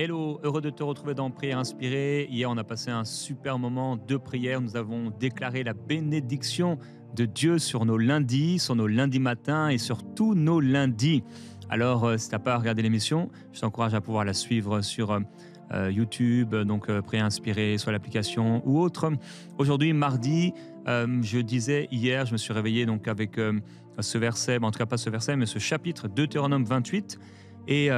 Hello, heureux de te retrouver dans Prière inspirée. Hier, on a passé un super moment de prière. Nous avons déclaré la bénédiction de Dieu sur nos lundis matins et sur tous nos lundis. Alors, si tu n'as pas regardé l'émission, je t'encourage à pouvoir la suivre sur YouTube, Prière inspirée, soit l'application ou autre. Aujourd'hui, mardi, je disais hier, je me suis réveillé donc avec ce verset, en tout cas pas ce verset, mais ce chapitre Deutéronome 28. Et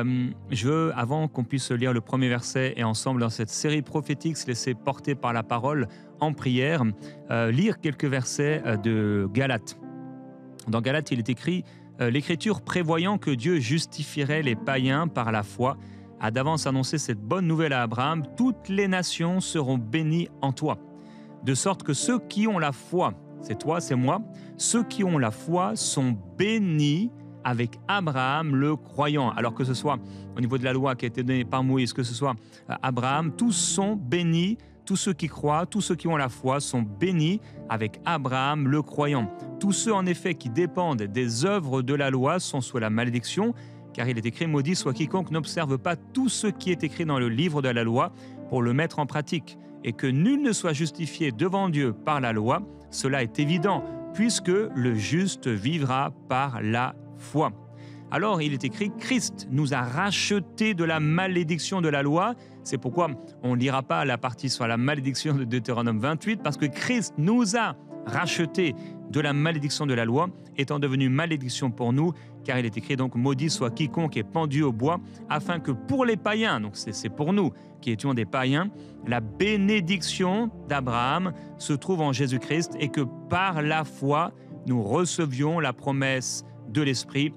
je veux, avant qu'on puisse lire le premier verset et ensemble dans cette série prophétique, se laisser porter par la parole en prière, lire quelques versets de Galates. Dans Galates, il est écrit « L'Écriture prévoyant que Dieu justifierait les païens par la foi, a d'avance annoncé cette bonne nouvelle à Abraham, toutes les nations seront bénies en toi. De sorte que ceux qui ont la foi, c'est toi, c'est moi, ceux qui ont la foi sont bénis avec Abraham le croyant. » Alors que ce soit au niveau de la loi qui a été donnée par Moïse, que ce soit Abraham, tous sont bénis, tous ceux qui croient, tous ceux qui ont la foi sont bénis avec Abraham le croyant. Tous ceux en effet qui dépendent des œuvres de la loi sont sous la malédiction, car il est écrit « Maudit soit quiconque n'observe pas tout ce qui est écrit dans le livre de la loi pour le mettre en pratique, et que nul ne soit justifié devant Dieu par la loi. Cela est évident, puisque le juste vivra par la foi. » Alors, il est écrit « Christ nous a rachetés de la malédiction de la loi ». C'est pourquoi on ne lira pas la partie sur la malédiction de Deutéronome 28, parce que Christ nous a rachetés de la malédiction de la loi, étant devenu malédiction pour nous, car il est écrit donc « Maudit soit quiconque est pendu au bois », afin que pour les païens, donc c'est pour nous qui étions des païens, la bénédiction d'Abraham se trouve en Jésus-Christ et que par la foi, nous recevions la promesse de l'Esprit.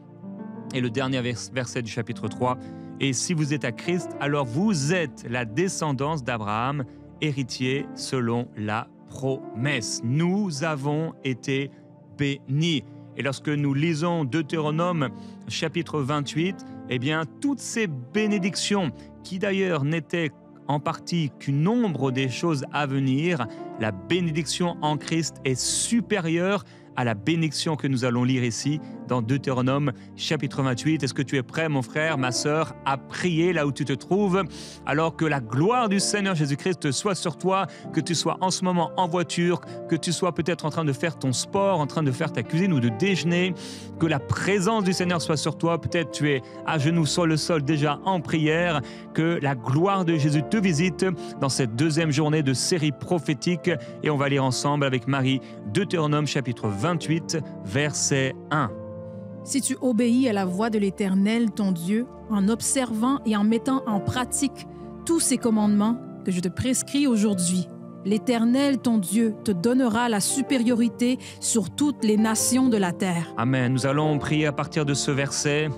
Et le dernier verset du chapitre 3, « Et si vous êtes à Christ, alors vous êtes la descendance d'Abraham, héritier selon la promesse. » Nous avons été bénis. Et lorsque nous lisons Deutéronome chapitre 28, eh bien, toutes ces bénédictions, qui d'ailleurs n'étaient en partie qu'une ombre des choses à venir, la bénédiction en Christ est supérieure à la bénédiction que nous allons lire ici dans Deutéronome chapitre 28. Est-ce que tu es prêt, mon frère, ma sœur, à prier là où tu te trouves, alors que la gloire du Seigneur Jésus-Christ soit sur toi, que tu sois en ce moment en voiture, que tu sois peut-être en train de faire ton sport, en train de faire ta cuisine ou de déjeuner, que la présence du Seigneur soit sur toi, peut-être tu es à genoux sur le sol déjà en prière, que la gloire de Jésus te visite dans cette deuxième journée de série prophétique. Et on va lire ensemble avec Marie Deutéronome chapitre 28, verset 1. Si tu obéis à la voix de l'Éternel, ton Dieu, en observant et en mettant en pratique tous ces commandements que je te prescris aujourd'hui, l'Éternel, ton Dieu, te donnera la supériorité sur toutes les nations de la terre. Amen. Nous allons prier à partir de ce verset.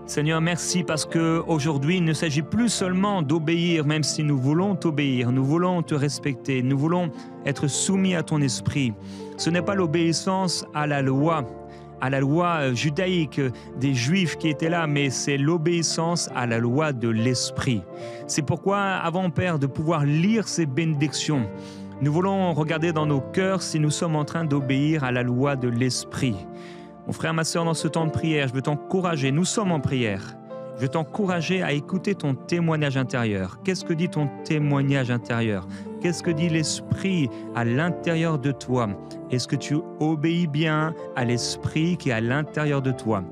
Seigneur, merci parce qu'aujourd'hui, il ne s'agit plus seulement d'obéir, même si nous voulons t'obéir, nous voulons te respecter, nous voulons être soumis à ton esprit. Ce n'est pas l'obéissance à la loi judaïque des Juifs qui étaient là, mais c'est l'obéissance à la loi de l'Esprit. C'est pourquoi, avant, Père, de pouvoir lire ces bénédictions, nous voulons regarder dans nos cœurs si nous sommes en train d'obéir à la loi de l'Esprit. Mon frère, ma sœur, dans ce temps de prière, je veux t'encourager, nous sommes en prière, je veux t'encourager à écouter ton témoignage intérieur. Qu'est-ce que dit ton témoignage intérieur? Qu'est-ce que dit l'Esprit à l'intérieur de toi? Est-ce que tu obéis bien à l'Esprit qui est à l'intérieur de toi?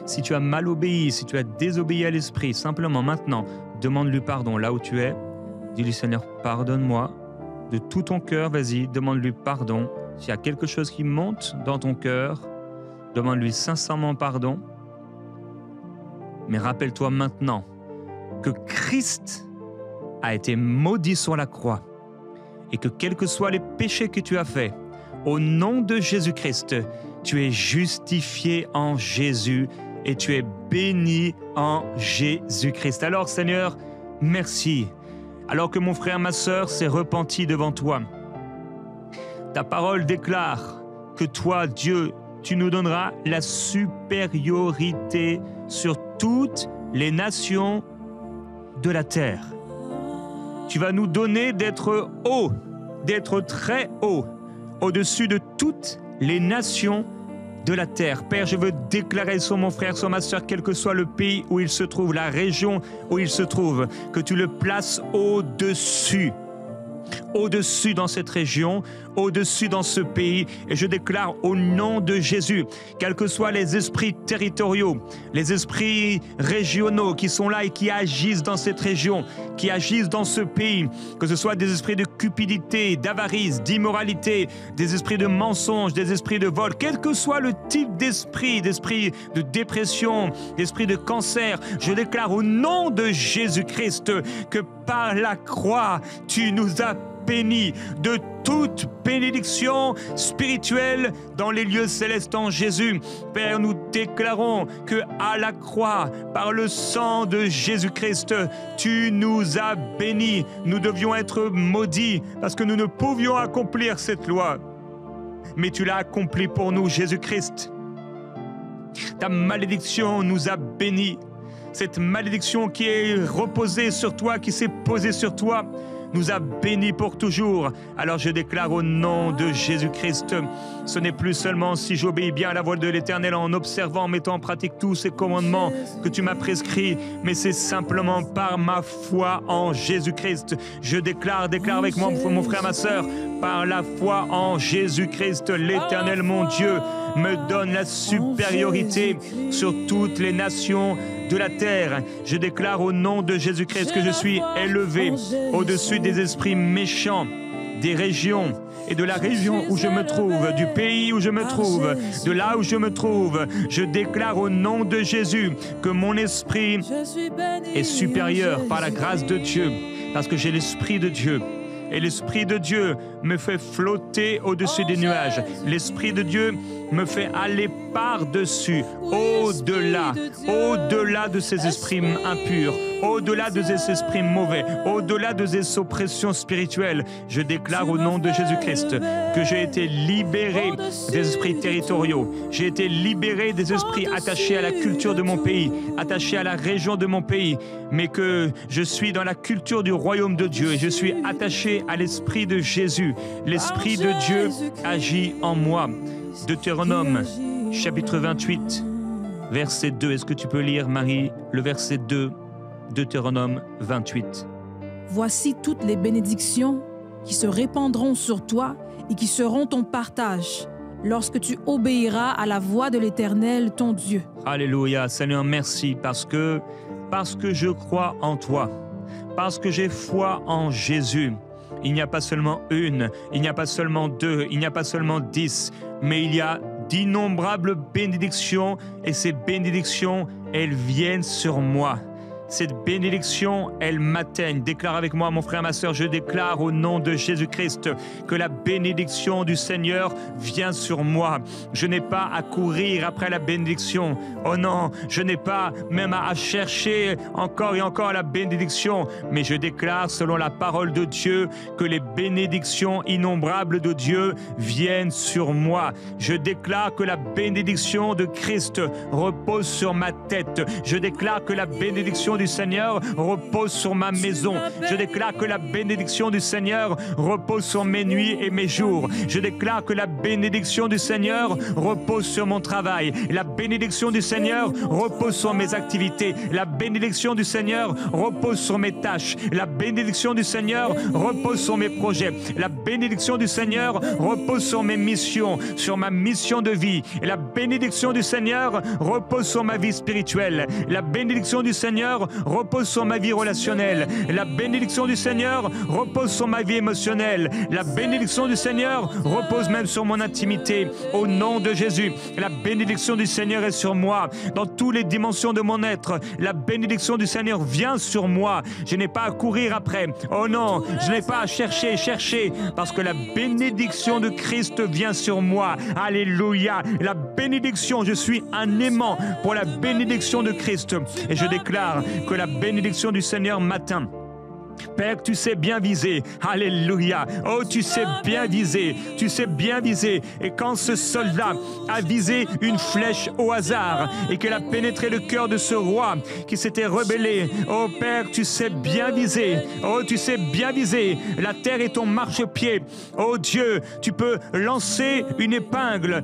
Si tu as mal obéi, si tu as désobéi à l'Esprit, simplement maintenant, demande-lui pardon là où tu es. Dis-lui, Seigneur, pardonne-moi. De tout ton cœur, vas-y, demande-lui pardon. S'il y a quelque chose qui monte dans ton cœur, demande-lui sincèrement pardon. Mais rappelle-toi maintenant que Christ a été maudit sur la croix et que quels que soient les péchés que tu as faits, au nom de Jésus-Christ, tu es justifié en Jésus et tu es béni en Jésus-Christ. Alors Seigneur, merci. Alors que mon frère, ma sœur s'est repenti devant toi, ta parole déclare que toi, Dieu, tu nous donneras la supériorité sur toutes les nations de la terre. Tu vas nous donner d'être haut, d'être très haut, au-dessus de toutes les nations de la terre. Père, je veux déclarer sur mon frère, sur ma soeur, quel que soit le pays où il se trouve, la région où il se trouve, que tu le places au-dessus dans cette région, au-dessus dans ce pays. Et je déclare au nom de Jésus, quels que soient les esprits territoriaux, les esprits régionaux qui sont là et qui agissent dans cette région, qui agissent dans ce pays, que ce soit des esprits de cupidité, d'avarice, d'immoralité, des esprits de mensonge, des esprits de vol, quel que soit le type d'esprit de dépression, d'esprit de cancer, je déclare au nom de Jésus-Christ que par la croix, tu nous as bénis de toute bénédiction spirituelle dans les lieux célestes en Jésus. Père, nous déclarons que à la croix, par le sang de Jésus-Christ, tu nous as bénis. Nous devions être maudits parce que nous ne pouvions accomplir cette loi. Mais tu l'as accomplie pour nous, Jésus-Christ. Ta malédiction nous a bénis. Cette malédiction qui est reposée sur toi, qui s'est posée sur toi, nous a bénis pour toujours. Alors je déclare au nom de Jésus-Christ, ce n'est plus seulement si j'obéis bien à la voix de l'Éternel en observant, en mettant en pratique tous ces commandements que tu m'as prescrits, mais c'est simplement par ma foi en Jésus-Christ. Je déclare avec moi, mon frère, ma sœur, par la foi en Jésus-Christ, l'Éternel, mon Dieu, me donne la supériorité sur toutes les nations de la terre. Je déclare au nom de Jésus-Christ que je suis élevé au-dessus des esprits méchants, des régions et de la région où je me trouve, du pays où je me trouve, de là où je me trouve. Je déclare au nom de Jésus que mon esprit est supérieur par la grâce de Dieu, parce que j'ai l'Esprit de Dieu. Et l'Esprit de Dieu me fait flotter au-dessus des nuages. L'Esprit de Dieu me fait aller par-dessus, au-delà de ces esprits impurs, au-delà de ces esprits mauvais, au-delà de ces oppressions spirituelles. Je déclare au nom de Jésus-Christ que j'ai été libéré des esprits territoriaux. J'ai été libéré des esprits attachés à la culture de mon pays, attachés à la région de mon pays, mais que je suis dans la culture du royaume de Dieu et je suis attaché à l'Esprit de Jésus. L'Esprit de Dieu agit en moi. Deutéronome, chapitre 28, verset 2. Est-ce que tu peux lire, Marie, le verset 2, Deutéronome 28. Voici toutes les bénédictions qui se répandront sur toi et qui seront ton partage lorsque tu obéiras à la voix de l'Éternel, ton Dieu. Alléluia. Seigneur, merci parce que je crois en toi, parce que j'ai foi en Jésus. Il n'y a pas seulement une, il n'y a pas seulement deux, il n'y a pas seulement 10, mais il y a d'innombrables bénédictions et ces bénédictions, elles viennent sur moi. Cette bénédiction, elle m'atteigne. Déclare avec moi, mon frère, ma sœur, je déclare au nom de Jésus-Christ que la bénédiction du Seigneur vient sur moi. Je n'ai pas à courir après la bénédiction. Oh non, je n'ai pas même à chercher encore et encore la bénédiction. Mais je déclare, selon la parole de Dieu, que les bénédictions innombrables de Dieu viennent sur moi. Je déclare que la bénédiction de Christ repose sur ma tête. Je déclare que la bénédiction du Seigneur repose sur ma maison. Je déclare que la bénédiction du Seigneur repose sur mes nuits et mes jours. Je déclare que la bénédiction du Seigneur repose sur mon travail. La bénédiction du Seigneur repose sur mes activités. La bénédiction du Seigneur repose sur mes tâches. La bénédiction du Seigneur repose sur mes projets. La bénédiction du Seigneur repose sur mes missions, sur ma mission de vie. Et la bénédiction du Seigneur repose sur ma vie spirituelle. La bénédiction du Seigneur repose sur ma vie relationnelle. La bénédiction du Seigneur repose sur ma vie émotionnelle. La bénédiction du Seigneur repose même sur mon intimité. Au nom de Jésus, la bénédiction du Seigneur est sur moi. Dans toutes les dimensions de mon être, la bénédiction du Seigneur vient sur moi. Je n'ai pas à courir après. Oh non, je n'ai pas à chercher, parce que la bénédiction de Christ vient sur moi. Alléluia. La bénédiction, je suis un aimant pour la bénédiction de Christ. Et je déclare que la bénédiction du Seigneur m'atteint. Père, tu sais bien viser. Alléluia. Oh, tu sais bien viser. Tu sais bien viser. Et quand ce soldat a visé une flèche au hasard et qu'elle a pénétré le cœur de ce roi qui s'était rebellé, oh Père, tu sais bien viser. Oh, tu sais bien viser. La terre est ton marchepied. Oh Dieu, tu peux lancer une épingle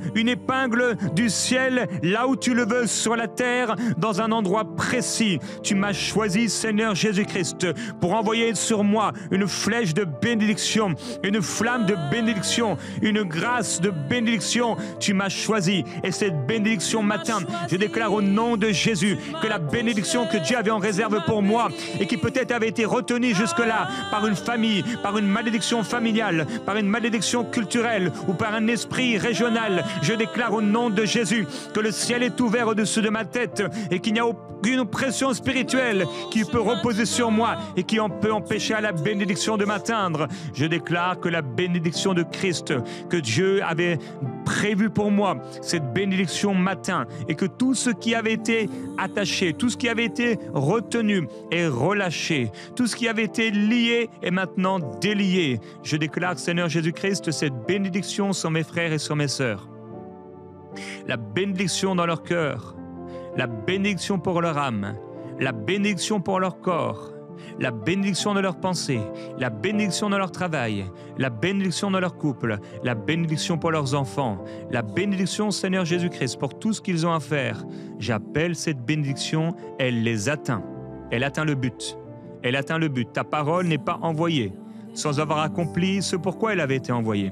du ciel là où tu le veux sur la terre, dans un endroit précis. Tu m'as choisi, Seigneur Jésus-Christ, pour envoyer sur moi une flèche de bénédiction, une flamme de bénédiction, une grâce de bénédiction. Tu m'as choisi. Et cette bénédiction matin, je déclare au nom de Jésus que la bénédiction que Dieu avait en réserve pour moi et qui peut-être avait été retenue jusque-là par une famille, par une malédiction familiale, par une malédiction culturelle ou par un esprit régional, je déclare au nom de Jésus que le ciel est ouvert au-dessus de ma tête et qu'il n'y a aucune pression spirituelle qui peut reposer sur moi et qui peut empêcher à la bénédiction de m'atteindre. Je déclare que la bénédiction de Christ que Dieu avait prévue pour moi, cette bénédiction m'atteint et que tout ce qui avait été attaché, tout ce qui avait été retenu est relâché, tout ce qui avait été lié est maintenant délié. Je déclare, Seigneur Jésus-Christ, cette bénédiction sur mes frères et sur mes sœurs. La bénédiction dans leur cœur, la bénédiction pour leur âme, la bénédiction pour leur corps, la bénédiction de leurs pensées, la bénédiction de leur travail, la bénédiction de leur couple, la bénédiction pour leurs enfants, la bénédiction, Seigneur Jésus-Christ, pour tout ce qu'ils ont à faire. J'appelle cette bénédiction, elle les atteint. Elle atteint le but. Elle atteint le but. Ta parole n'est pas envoyée sans avoir accompli ce pourquoi elle avait été envoyée.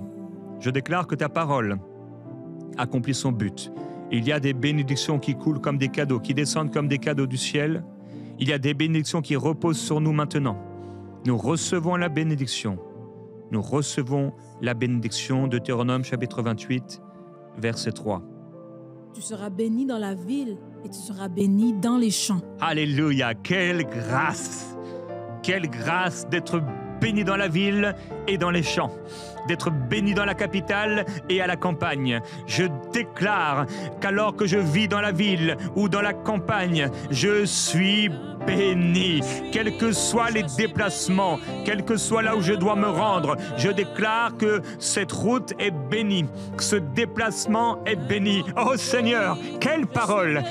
Je déclare que ta parole accomplit son but. Il y a des bénédictions qui coulent comme des cadeaux, qui descendent comme des cadeaux du ciel. Il y a des bénédictions qui reposent sur nous maintenant. Nous recevons la bénédiction. Nous recevons la bénédiction. Deutéronome chapitre 28, verset 3. Tu seras béni dans la ville et tu seras béni dans les champs. Alléluia, quelle grâce! Quelle grâce d'être béni dans la ville et dans les champs, d'être béni dans la capitale et à la campagne. Je déclare qu'alors que je vis dans la ville ou dans la campagne, je suis béni. Quels que soient les déplacements, quel que soit là où je dois me rendre, je déclare que cette route est bénie, que ce déplacement est béni. Oh Seigneur, quelle parole,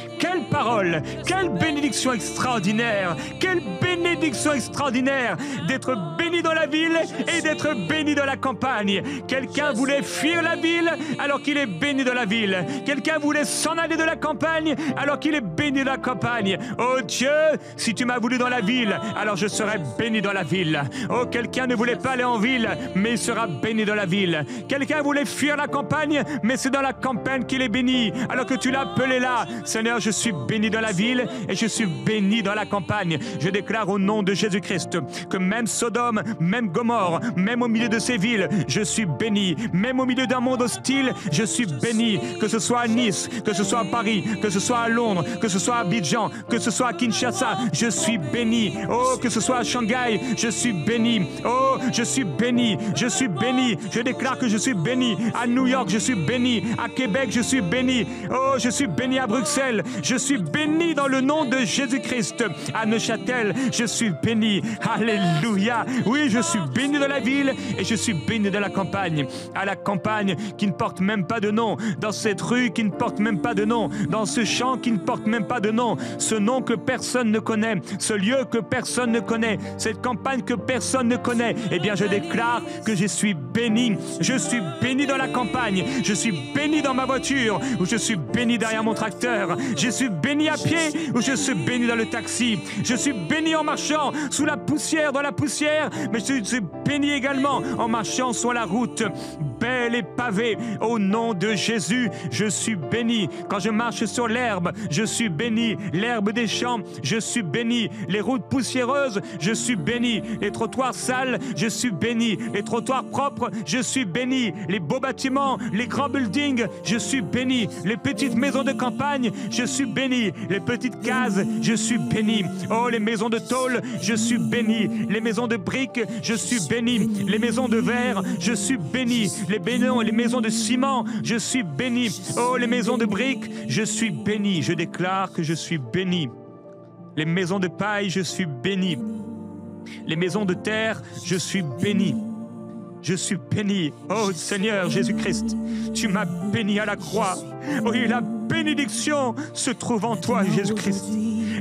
quelle bénédiction extraordinaire, quelle bénédiction extraordinaire d'être béni dans la ville et d'être béni dans la campagne. Quelqu'un voulait fuir la ville alors qu'il est béni dans la ville. Quelqu'un voulait s'en aller de la campagne alors qu'il est béni de la campagne. Oh Dieu, si tu m'as voulu dans la ville, alors je serai béni dans la ville. Oh, quelqu'un ne voulait pas aller en ville, mais il sera béni dans la ville. Quelqu'un voulait fuir la campagne, mais c'est dans la campagne qu'il est béni, alors que tu l'as appelé là. Seigneur, je suis béni dans la ville et je suis béni dans la campagne. Je déclare au nom de Jésus-Christ que même Sodome, même Gomorrhe, même au milieu de ces villes, je suis béni. Même au milieu d'un monde hostile, je suis béni. Que ce soit à Nice, que ce soit à Paris, que ce soit à Londres, que ce soit à Abidjan, que ce soit à Kinshasa, je suis béni. Oh, que ce soit à Shanghai, je suis béni. Oh, je suis béni. Je suis béni. Je déclare que je suis béni. À New York, je suis béni. À Québec, je suis béni. Oh, je suis béni à Bruxelles. Je suis béni dans le nom de Jésus-Christ. À Neuchâtel, je suis béni. Alléluia. Oui, je suis béni dans la ville et je suis béni dans la campagne. À la campagne qui ne porte même pas de nom. Dans cette rue qui ne porte même pas de nom. Dans ce champ qui ne porte même pas de nom. Ce nom que personne ne connaît. Ce lieu que personne ne connaît. Cette campagne que personne ne connaît. Eh bien, je déclare que je suis béni. Je suis béni dans la campagne. Je suis béni dans ma voiture ou je suis béni derrière mon tracteur. Je suis béni à pied ou je suis béni dans le taxi. Je suis béni en marchant sous la poussière, dans la poussière, mais je suis béni également en marchant sur la route belle et pavée. Au nom de Jésus, je suis béni. Quand je marche sur l'herbe, je suis béni. L'herbe des champs, je suis béni. Les routes poussiéreuses, je suis béni. Les trottoirs sales, je suis béni. Les trottoirs propres, je suis béni. Les beaux bâtiments, les grands buildings, je suis béni. Les petites maisons de campagne, je suis béni. Les petites cases, je suis béni. Oh, les maisons de tôle, je suis béni. Les maisons de briques, je suis béni. Les maisons de verre, je suis béni. Les maisons de ciment, je suis béni. Oh, les maisons de briques, je suis béni. Je déclare que je suis béni. Les maisons de paille, je suis béni. Les maisons de terre, je suis béni. Je suis béni. Oh Seigneur Jésus-Christ, tu m'as béni à la croix. Oui, la bénédiction se trouve en toi, Jésus-Christ.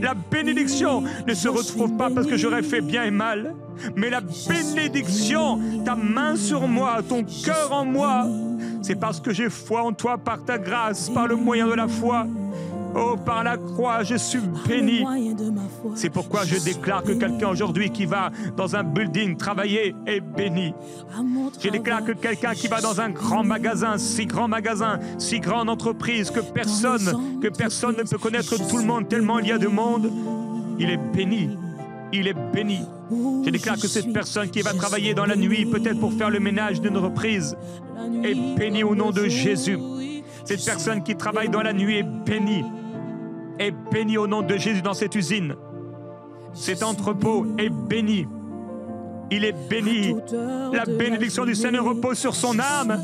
La bénédiction ne se retrouve pas parce que j'aurais fait bien et mal, mais la bénédiction, ta main sur moi, ton cœur en moi, c'est parce que j'ai foi en toi par ta grâce, par le moyen de la foi. Oh, par la croix, je suis béni. C'est pourquoi je déclare que quelqu'un aujourd'hui qui va dans un building travailler est béni. Je déclare que quelqu'un qui va dans un grand magasin, si grande entreprise, que personne ne peut connaître tout le monde tellement il y a de monde, il est béni. Il est béni. Je déclare que cette personne qui va travailler dans la nuit, peut-être pour faire le ménage d'une reprise, est bénie au nom de Jésus. Cette personne qui travaille dans la nuit est bénie. Est béni au nom de Jésus dans cette usine. Cet entrepôt est béni. Il est béni. La bénédiction du Seigneur repose sur son âme.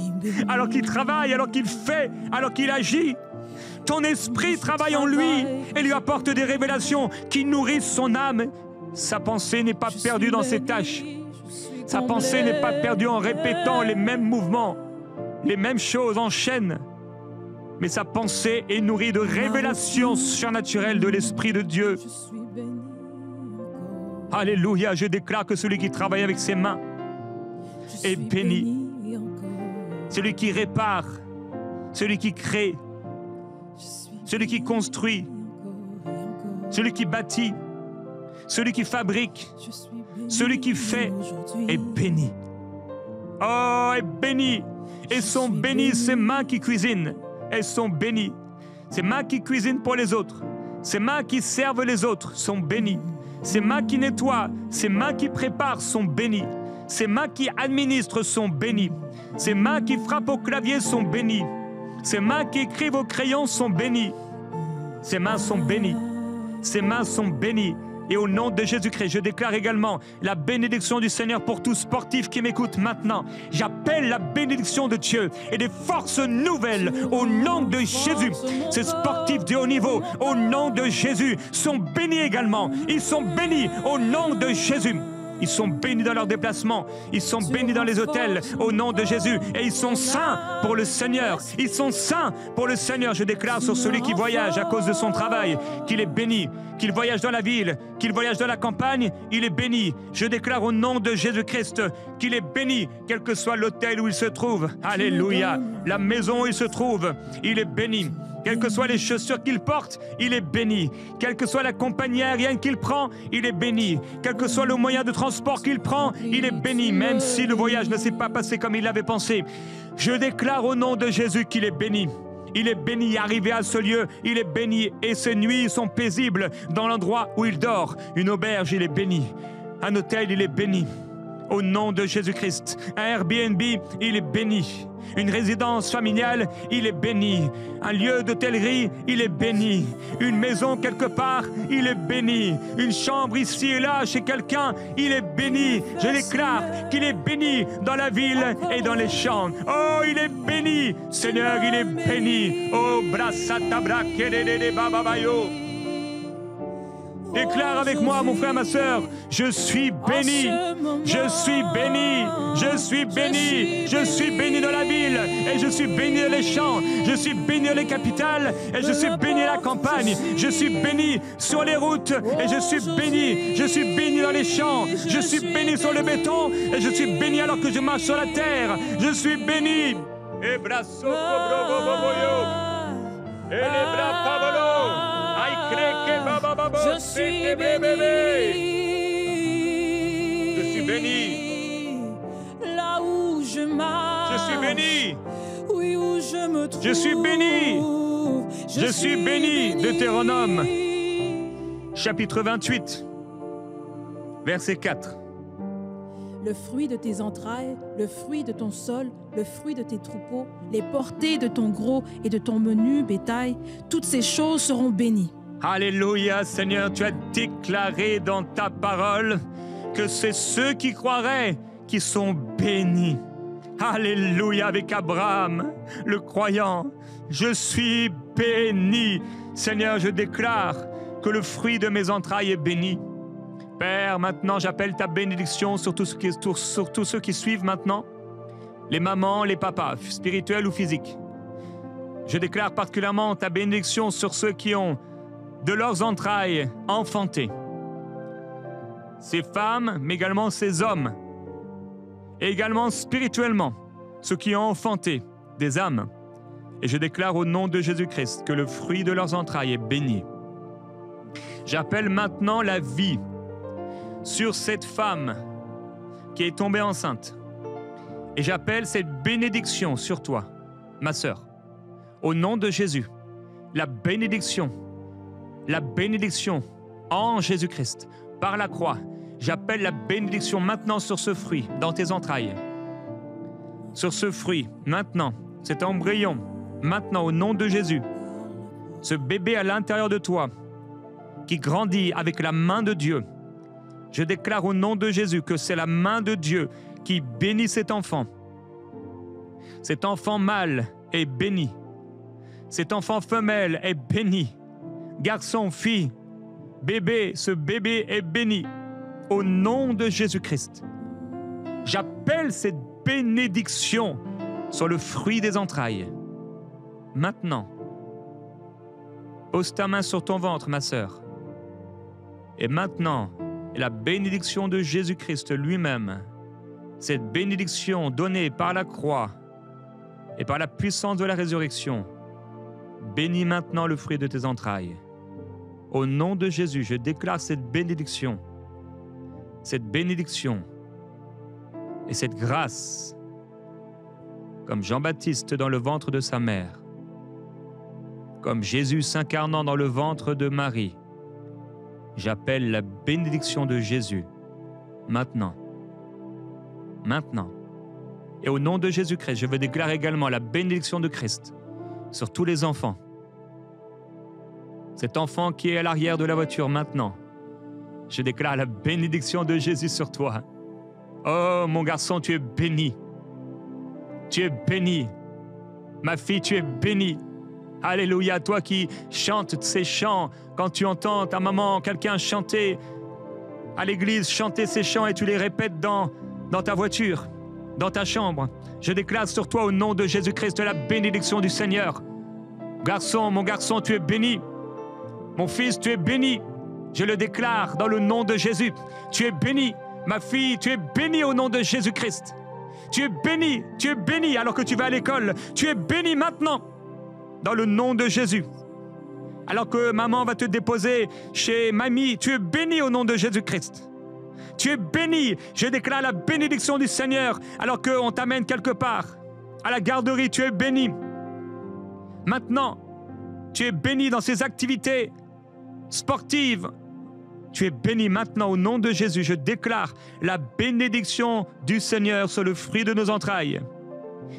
Alors qu'il travaille, alors qu'il fait, alors qu'il agit. Ton esprit travaille en lui et lui apporte des révélations qui nourrissent son âme. Sa pensée n'est pas perdue dans ses tâches. Sa pensée n'est pas perdue en répétant les mêmes mouvements, les mêmes choses en chaîne. Mais sa pensée est nourrie de révélations surnaturelles de l'Esprit de Dieu. Alléluia, je déclare que celui qui travaille avec ses mains est béni. Celui qui répare, celui qui crée, celui qui construit, celui qui bâtit, celui qui fabrique, celui qui fait est béni. Oh, est béni. Et sont bénies ses mains qui cuisinent. Elles sont bénies. Ces mains qui cuisinent pour les autres, ces mains qui servent les autres sont bénies. Ces mains qui nettoient, ces mains qui préparent sont bénies. Ces mains qui administrent sont bénies. Ces mains qui frappent au clavier sont bénies. Ces mains qui écrivent au crayon sont bénies. Ces mains sont bénies. Ces mains sont bénies. Et au nom de Jésus-Christ, je déclare également la bénédiction du Seigneur pour tout sportif qui m'écoute maintenant. J'appelle la bénédiction de Dieu et des forces nouvelles au nom de Jésus. Ces sportifs de haut niveau, au nom de Jésus, sont bénis également. Ils sont bénis au nom de Jésus. Ils sont bénis dans leurs déplacements. Ils sont bénis dans les hôtels au nom de Jésus. Et ils sont saints pour le Seigneur. Ils sont saints pour le Seigneur. Je déclare sur celui qui voyage à cause de son travail qu'il est béni. Qu'il voyage dans la ville, qu'il voyage dans la campagne, il est béni. Je déclare au nom de Jésus-Christ qu'il est béni, quel que soit l'hôtel où il se trouve. Alléluia. La maison où il se trouve, il est béni. Quelles que soient les chaussures qu'il porte, il est béni. Quelle que soit la compagnie aérienne qu'il prend, il est béni. Quel que soit le moyen de transport qu'il prend, il est béni, même si le voyage ne s'est pas passé comme il l'avait pensé. Je déclare au nom de Jésus qu'il est béni. Il est béni, arrivé à ce lieu, il est béni. Et ses nuits sont paisibles dans l'endroit où il dort. Une auberge, il est béni. Un hôtel, il est béni. Au nom de Jésus-Christ. Un Airbnb, il est béni. Une résidence familiale, il est béni. Un lieu d'hôtellerie, il est béni. Une maison quelque part, il est béni. Une chambre ici et là chez quelqu'un, il est béni. Je déclare qu'il est béni dans la ville et dans les champs. Oh, il est béni. Seigneur, il est béni. Oh, brassata kelele bababayo. Déclare avec moi, mon frère, ma sœur, je suis béni, je suis béni, je suis béni, je suis béni dans la ville, et je suis béni dans les champs, je suis béni dans les capitales, et je suis béni à la campagne, je suis béni sur les routes, et je suis béni dans les champs, je suis béni sur le béton, et je suis béni alors que je marche sur la terre, je suis béni. Et brasso et les bras pavolo. Je suis béni. Je suis béni. Là où je marche. Je suis béni. Oui, où je me trouve. Je suis béni. Je suis béni. Deutéronome, chapitre 28, verset 4. Le fruit de tes entrailles, le fruit de ton sol, le fruit de tes troupeaux, les portées de ton gros et de ton menu bétail, toutes ces choses seront bénies. Alléluia, Seigneur, tu as déclaré dans ta parole que c'est ceux qui croiraient qui sont bénis. Alléluia, avec Abraham, le croyant, je suis béni. Seigneur, je déclare que le fruit de mes entrailles est béni. Père, maintenant, j'appelle ta bénédiction sur tous ceux qui suivent maintenant, les mamans, les papas, spirituels ou physiques. Je déclare particulièrement ta bénédiction sur ceux qui ont de leurs entrailles enfanté. Ces femmes, mais également ces hommes, et également spirituellement, ceux qui ont enfanté des âmes. Et je déclare au nom de Jésus-Christ que le fruit de leurs entrailles est béni. J'appelle maintenant la vie sur cette femme qui est tombée enceinte. Et j'appelle cette bénédiction sur toi, ma sœur. Au nom de Jésus, la bénédiction en Jésus-Christ, par la croix. J'appelle la bénédiction maintenant sur ce fruit, dans tes entrailles. Sur ce fruit, maintenant, cet embryon, maintenant, au nom de Jésus. Ce bébé à l'intérieur de toi, qui grandit avec la main de Dieu. Je déclare au nom de Jésus que c'est la main de Dieu qui bénit cet enfant. Cet enfant mâle est béni. Cet enfant femelle est béni. Garçon, fille, bébé, ce bébé est béni. Au nom de Jésus-Christ, j'appelle cette bénédiction sur le fruit des entrailles. Maintenant, pose ta main sur ton ventre, ma sœur. Et maintenant, la bénédiction de Jésus-Christ lui-même, cette bénédiction donnée par la croix et par la puissance de la résurrection, bénis maintenant le fruit de tes entrailles. Au nom de Jésus, je déclare cette bénédiction et cette grâce, comme Jean-Baptiste dans le ventre de sa mère, comme Jésus s'incarnant dans le ventre de Marie. J'appelle la bénédiction de Jésus, maintenant. Et au nom de Jésus-Christ, je veux déclarer également la bénédiction de Christ sur tous les enfants. Cet enfant qui est à l'arrière de la voiture maintenant, je déclare la bénédiction de Jésus sur toi. Oh, mon garçon, tu es béni. Tu es béni. Ma fille, tu es bénie. Alléluia, toi qui chantes ces chants, quand tu entends ta maman, quelqu'un chanter à l'église, chanter ces chants et tu les répètes dans ta voiture, dans ta chambre, je déclare sur toi au nom de Jésus-Christ la bénédiction du Seigneur. Garçon, mon garçon, tu es béni. Mon fils, tu es béni. Je le déclare dans le nom de Jésus. Tu es béni. Ma fille, tu es bénie au nom de Jésus-Christ. Tu es béni alors que tu vas à l'école. Tu es béni maintenant dans le nom de Jésus. Alors que maman va te déposer chez mamie, tu es béni au nom de Jésus-Christ. Tu es béni. Je déclare la bénédiction du Seigneur alors qu'on t'amène quelque part. À la garderie, tu es béni. Maintenant, tu es béni dans ces activités sportives. Tu es béni maintenant au nom de Jésus. Je déclare la bénédiction du Seigneur sur le fruit de nos entrailles.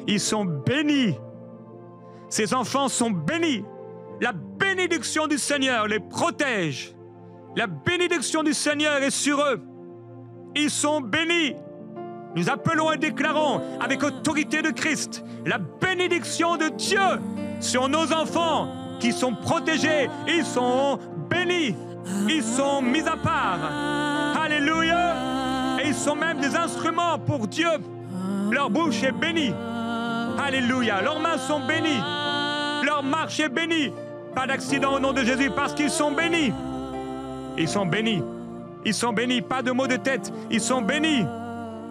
Ils sont bénis. Ces enfants sont bénis. La bénédiction du Seigneur les protège. La bénédiction du Seigneur est sur eux. Ils sont bénis. Nous appelons et déclarons avec autorité de Christ la bénédiction de Dieu sur nos enfants qui sont protégés. Ils sont bénis. Ils sont mis à part. Alléluia. Et ils sont même des instruments pour Dieu. Leur bouche est bénie. Alléluia. Leurs mains sont bénies. Leur marche est bénie. Pas d'accident au nom de Jésus parce qu'ils sont bénis. Ils sont bénis. Ils sont bénis. Pas de maux de tête. Ils sont bénis.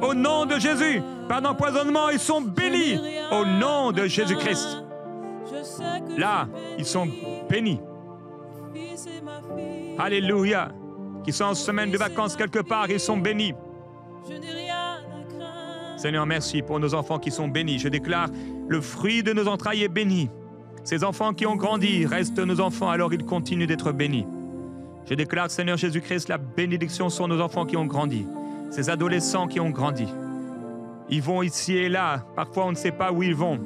Au nom de Jésus. Pas d'empoisonnement. Ils sont bénis. Au nom de Jésus-Christ. Là, ils sont bénis. Alléluia. Qui sont en semaine de vacances quelque part, ils sont bénis. Seigneur, merci pour nos enfants qui sont bénis. Je déclare, le fruit de nos entrailles est béni. Ces enfants qui ont grandi restent nos enfants, alors ils continuent d'être bénis. Je déclare, Seigneur Jésus-Christ, la bénédiction sur nos enfants qui ont grandi. Ces adolescents qui ont grandi. Ils vont ici et là. Parfois, on ne sait pas où ils vont.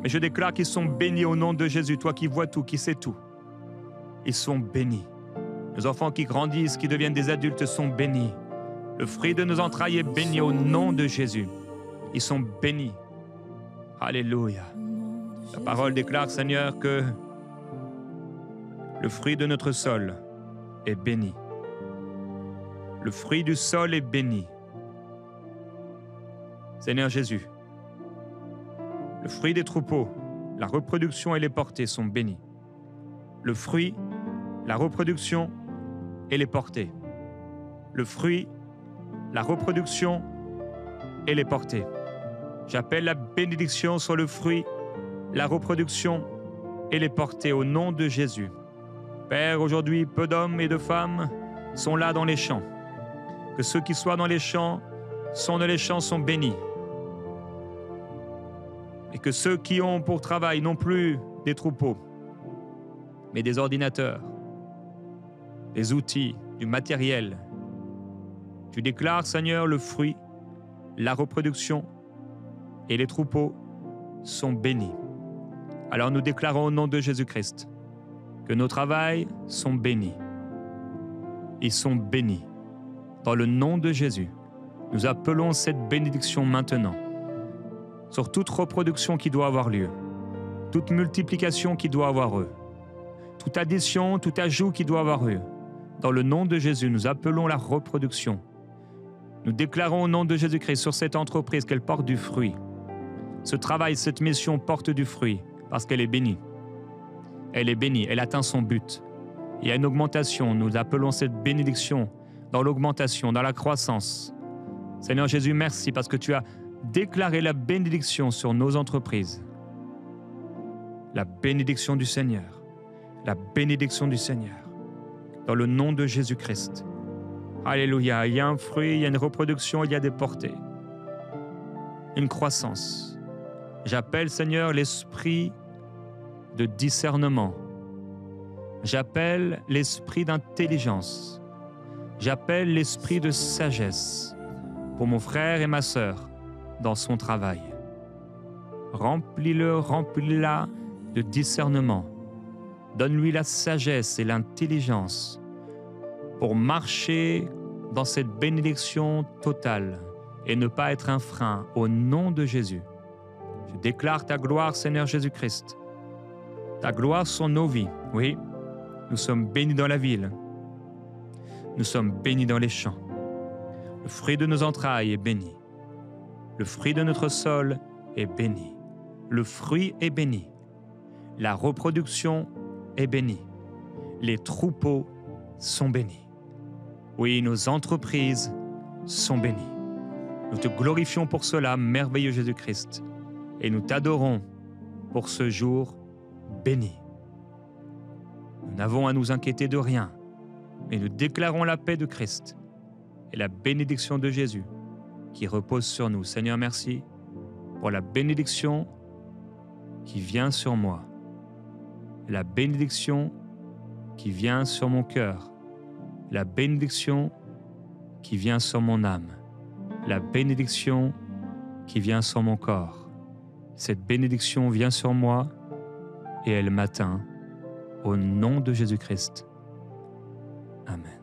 Mais je déclare qu'ils sont bénis au nom de Jésus. Toi qui vois tout, qui sais tout. Ils sont bénis. Nos enfants qui grandissent, qui deviennent des adultes sont bénis. Le fruit de nos entrailles est béni au nom de Jésus. Ils sont bénis. Alléluia. La parole déclare, Seigneur, que le fruit de notre sol est béni. Le fruit du sol est béni. Seigneur Jésus, le fruit des troupeaux, la reproduction et les portées sont bénis. Le fruit, la reproduction et les portées. Le fruit, la reproduction et les portées. J'appelle la bénédiction sur le fruit, la reproduction et les portées au nom de Jésus. Père, aujourd'hui, peu d'hommes et de femmes sont là dans les champs. Que ceux qui soient dans les champs sont bénis. Et que ceux qui ont pour travail non plus des troupeaux, mais des ordinateurs, des outils, du matériel. Tu déclares, Seigneur, le fruit, la reproduction et les troupeaux sont bénis. Alors nous déclarons au nom de Jésus-Christ que nos travails sont bénis. Ils sont bénis. Dans le nom de Jésus, nous appelons cette bénédiction maintenant sur toute reproduction qui doit avoir lieu, toute multiplication qui doit avoir lieu, toute addition, tout ajout qui doit avoir lieu. Dans le nom de Jésus, nous appelons la reproduction. Nous déclarons au nom de Jésus-Christ sur cette entreprise qu'elle porte du fruit. Ce travail, cette mission porte du fruit parce qu'elle est bénie. Elle est bénie, elle atteint son but. Il y a une augmentation, nous appelons cette bénédiction dans l'augmentation, dans la croissance. Seigneur Jésus, merci parce que tu as déclaré la bénédiction sur nos entreprises. La bénédiction du Seigneur. La bénédiction du Seigneur. Dans le nom de Jésus-Christ. Alléluia. Il y a un fruit, il y a une reproduction, il y a des portées. Une croissance. J'appelle, Seigneur, l'esprit de discernement. J'appelle l'esprit d'intelligence. J'appelle l'esprit de sagesse pour mon frère et ma sœur dans son travail. Remplis-le, remplis-la de discernement. Donne-lui la sagesse et l'intelligence pour marcher dans cette bénédiction totale et ne pas être un frein au nom de Jésus. Je déclare ta gloire, Seigneur Jésus-Christ. Ta gloire sur nos vies. Oui, nous sommes bénis dans la ville. Nous sommes bénis dans les champs. Le fruit de nos entrailles est béni. Le fruit de notre sol est béni. Le fruit est béni. La reproduction est bénie. Les troupeaux sont bénis. Oui, nos entreprises sont bénies. Nous te glorifions pour cela, merveilleux Jésus-Christ, et nous t'adorons pour ce jour béni. Nous n'avons à nous inquiéter de rien, mais nous déclarons la paix de Christ et la bénédiction de Jésus qui repose sur nous. Seigneur, merci pour la bénédiction qui vient sur moi, la bénédiction qui vient sur mon cœur, la bénédiction qui vient sur mon âme, la bénédiction qui vient sur mon corps. Cette bénédiction vient sur moi et elle m'atteint au nom de Jésus-Christ. Amen.